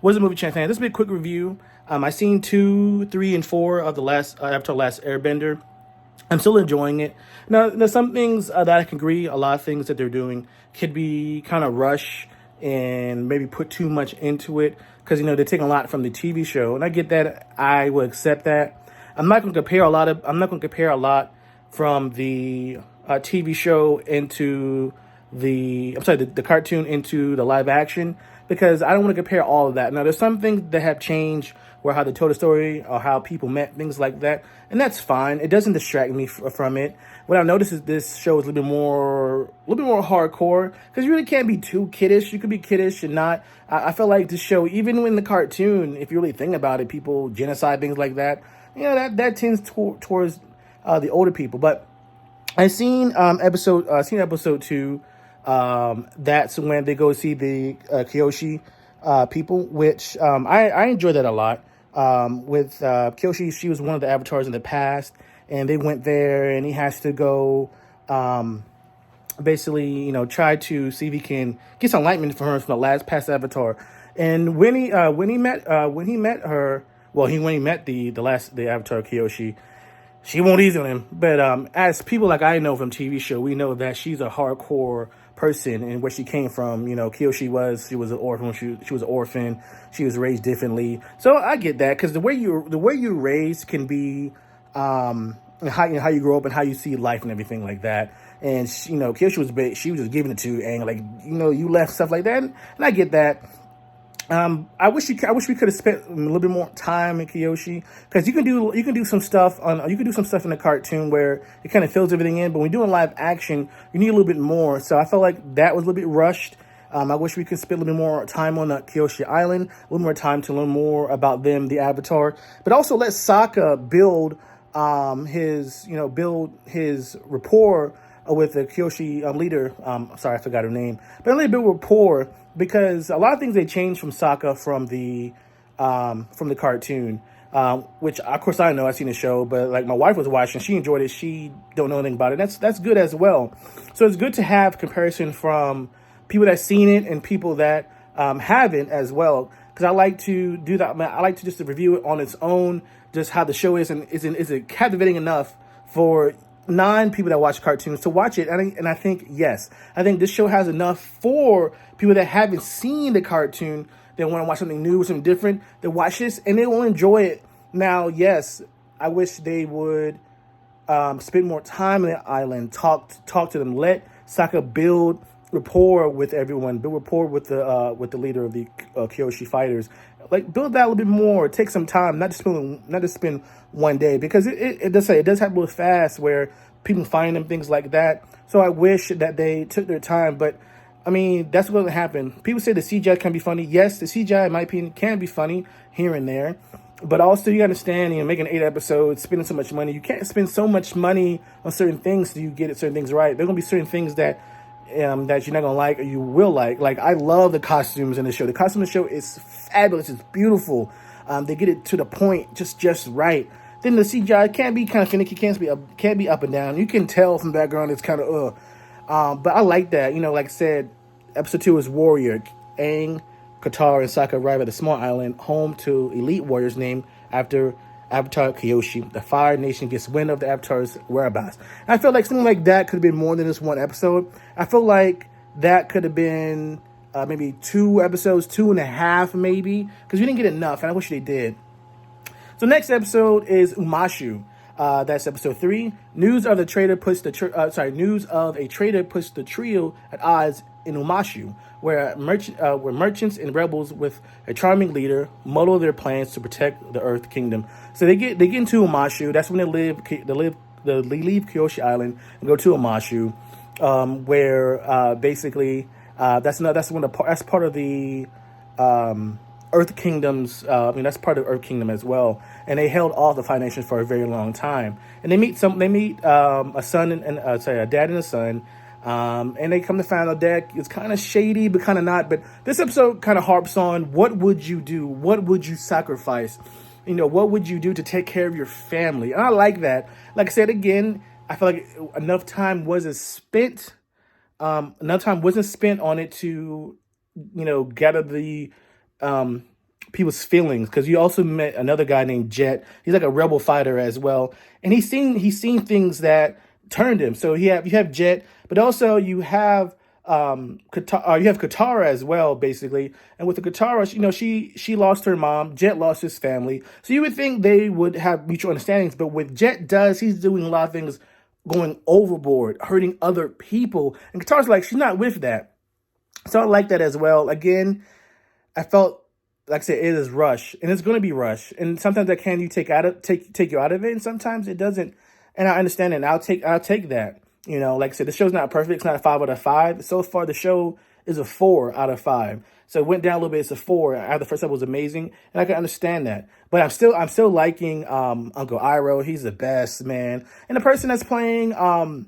What's the movie channel fan? This will be a quick review. I seen 2, 3, and 4 of the last Avatar: Last Airbender. I'm still enjoying it. Now, there's some things that I can agree. A lot of things that they're doing could be kind of rush and maybe put too much into it because they're taking a lot from the TV show, and I get that. I will accept that. I'm not going to compare a lot from the TV show into the cartoon into the live action because I don't want to compare all of that. Now, there's some things that have changed where how they told the story or how people met, things like that, and that's fine. It doesn't distract me from it. What I noticed is this show is a little bit more hardcore because you really can't be too kiddish. You could be kiddish and not. I feel like this show, even in the cartoon, if you really think about it, people genocide, things like that. That tends towards the older people. But I seen episode 2. That's when they go see the Kyoshi people, which I enjoy that a lot. With Kyoshi, she was one of the avatars in the past, and they went there, and he has to go basically, try to see if he can get some enlightenment from her from the last past avatar. And when he met her, well, when he met the avatar Kyoshi, she won't easy on him. But as people like I know from TV show, we know that she's a hardcore person and where she came from. Kyoshi she was an orphan. She was an orphan. She was raised differently. So I get that because the way you raised can be how you grow up and how you see life and everything like that. And Kyoshi she was just giving it to and like you left stuff like that, and I get that. I wish we could have spent a little bit more time in Kyoshi because you can do some stuff in the cartoon where it kind of fills everything in, but when you're doing live action, you need a little bit more. So I felt like that was a little bit rushed. I wish we could spend a little bit more time on Kyoshi Island, a little more time to learn more about them, the Avatar, but also let Sokka build his rapport with the Kyoshi leader. Sorry, I forgot her name, but a little bit of rapport because a lot of things they changed from Sokka from the cartoon, which of course I know I've seen the show, but like my wife was watching, she enjoyed it. She don't know anything about it. That's good as well. So it's good to have comparison from people that's seen it and people that haven't as well. Because I like to do that. I like to just review it on its own, just how the show is, and is it captivating enough for non-people that watch cartoons to watch it. And I think yes, I think this show has enough for people that haven't seen the cartoon, they want to watch something new, something different, they watch this and they will enjoy it. Now, yes, I wish they would spend more time on the island, talk to them, let Sokka build rapport with everyone, build rapport with the leader of the Kyoshi fighters. Like build that a little bit more. Take some time, not to spend one day, because it does happen fast where people find them, things like that. So I wish that they took their time, but I mean that's what will happen. People say the CGI can be funny. Yes, the CGI in my opinion can be funny here and there, but also you understand, making 8 episodes, spending so much money, you can't spend so much money on certain things so you get certain things right. There are gonna be certain things that you're not gonna like or you will like. Like I love the costumes in the show. The costume in the show is fabulous. It's beautiful. They get it to the point just right. Then the CGI can be kind of finicky. Can't be up and down. You can tell from the background it's kind of but I like that. Like I said, episode 2 is Warrior. Aang, Katara, and Sokka arrive at a small island home to elite warriors named after Avatar Kyoshi. The Fire Nation gets wind of the Avatar's whereabouts. And I feel like something like that could have been more than just one episode. I feel like that could have been maybe 2 episodes, 2.5 maybe, because we didn't get enough, and I wish they did. So next episode is Umashu. That's episode 3. News of a traitor puts the trio at odds in Umashu, where merchants and rebels with a charming leader muddle their plans to protect the Earth Kingdom. So they get into Umashu. That's when they leave Kyoshi Island and go to Umashu, where basically that's part of the Earth Kingdoms. That's part of Earth Kingdom as well. And they held off the Fire Nation for a very long time. And they meet a son and a dad and a son. And they come to find out that it's kind of shady, but kind of not. But this episode kind of harps on what would you do? What would you sacrifice? What would you do to take care of your family? And I like that. Like I said, again, I feel like enough time wasn't spent. Enough time wasn't spent on it to, gather the people's feelings, because you also met another guy named Jet. He's like a rebel fighter as well, and he's seen things that turned him. So you have Jet, but also you have Katara as well, basically. And with the Katara, she lost her mom. Jet lost his family. So you would think they would have mutual understandings, but with Jet he's doing a lot of things going overboard, hurting other people, and Katara's like she's not with that. So I like that as well. Again, I felt like I said, it is rush, and it's going to be rush, and sometimes that can you take you out of it, and sometimes it doesn't. And I understand it. And I'll take that. Like I said, the show's not perfect. It's not a 5 out of 5. So far, the show is a 4 out of 5. So it went down a little bit. It's a 4. After the first episode was amazing, and I can understand that. But I'm still liking Uncle Iroh. He's the best, man. And the person that's playing Prince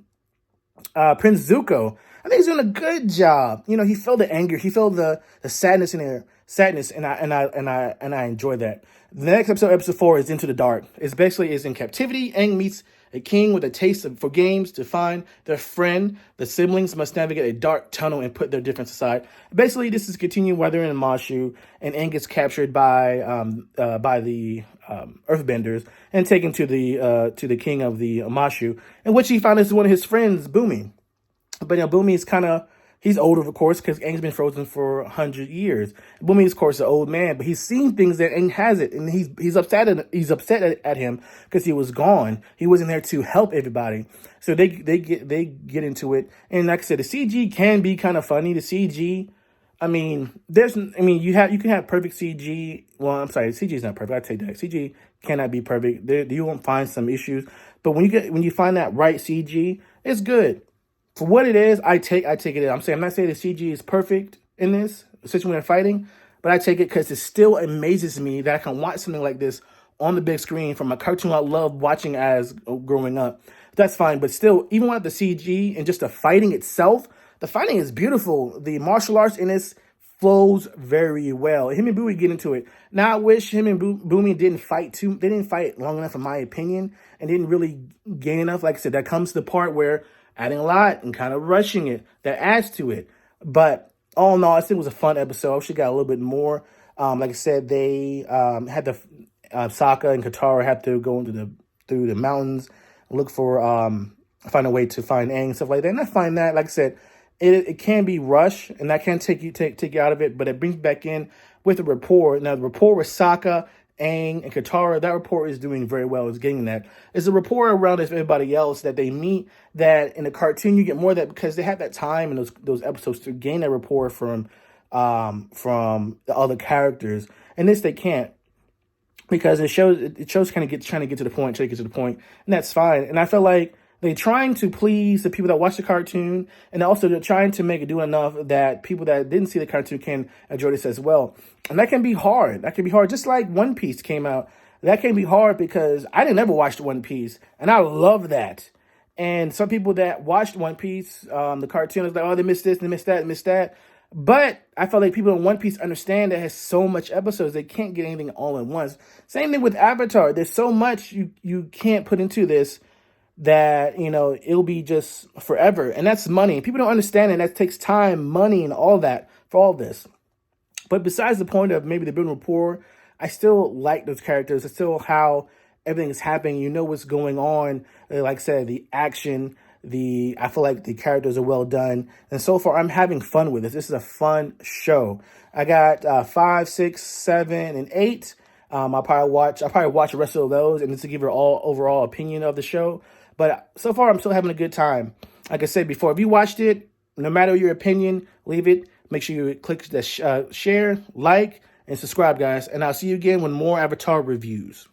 Zuko, I think he's doing a good job. He felt the anger, he felt the sadness in there, and I enjoy that. The next episode 4, is Into the Dark. It's basically in captivity. Aang meets a king with a taste for games. To find their friend, the siblings must navigate a dark tunnel and put their difference aside. Basically, this is continuing while they're in Mashu, and Aang gets captured by the Earthbenders and taken to the king of the Mashu, in which he found is one of his friends, Bumi. But Bumi is he's older, of course, because Aang's been frozen for 100 years. Bumi is, of course, an old man, but he's seen things that Aang hasn't, and he's upset at him because he was gone. He wasn't there to help everybody. So they get into it, and like I said, the CG can be kind of funny. The CG, you can have perfect CG. Well, I'm sorry, CG is not perfect. I take that. CG cannot be perfect. You won't find some issues, but when you find that right CG, it's good. For what it is, I take it. I'm not saying the CG is perfect in this, especially when they're fighting, but I take it because it still amazes me that I can watch something like this on the big screen from a cartoon I loved watching as growing up. That's fine, but still, even without the CG and just the fighting itself, the fighting is beautiful. The martial arts in this flows very well. Him and Bumi get into it. Now, I wish him and Bumi didn't fight too. They didn't fight long enough, in my opinion, and didn't really gain enough. Like I said, that comes to the part where adding a lot and kind of rushing it, that adds to it. But all in all, I think it was a fun episode. I wish it got a little bit more. Like I said, they had the Sokka and Katara have to go through the mountains, look for find a way to find Aang and stuff like that. And I find that, like I said, it can be rush, and that can take you out of it, but it brings back in with the rapport. Now, the rapport with Sokka, Aang, and Katara, that rapport is doing very well. It's getting that. It's a rapport around everybody else that they meet, that in the cartoon you get more of that because they have that time in those episodes to gain that rapport from the other characters. And this they can't, because it shows trying to get to the point, and that's fine. And I feel like they're trying to please the people that watch the cartoon, and also they're trying to make it do enough that people that didn't see the cartoon can enjoy this as well. And that can be hard. Just like One Piece came out. That can be hard because I didn't ever watch One Piece, and I love that. And some people that watched One Piece, the cartoon, is like, oh, they missed this, they missed that, missed that. But I feel like people in One Piece understand that it has so much episodes, they can't get anything all at once. Same thing with Avatar. There's so much you can't put into this that, it'll be just forever. And that's money. People don't understand it. That takes time, money, and all that for all this. But besides the point of maybe the building rapport, I still like those characters. It's still how everything is happening. You know what's going on. Like I said, the action, I feel like the characters are well done. And so far, I'm having fun with this. This is a fun show. I got 5, 6, 7, and 8. I'll probably watch the rest of those, and just to give her overall opinion of the show. But so far, I'm still having a good time. Like I said before, if you watched it, no matter your opinion, leave it. Make sure you click the share, like, and subscribe, guys. And I'll see you again with more Avatar reviews.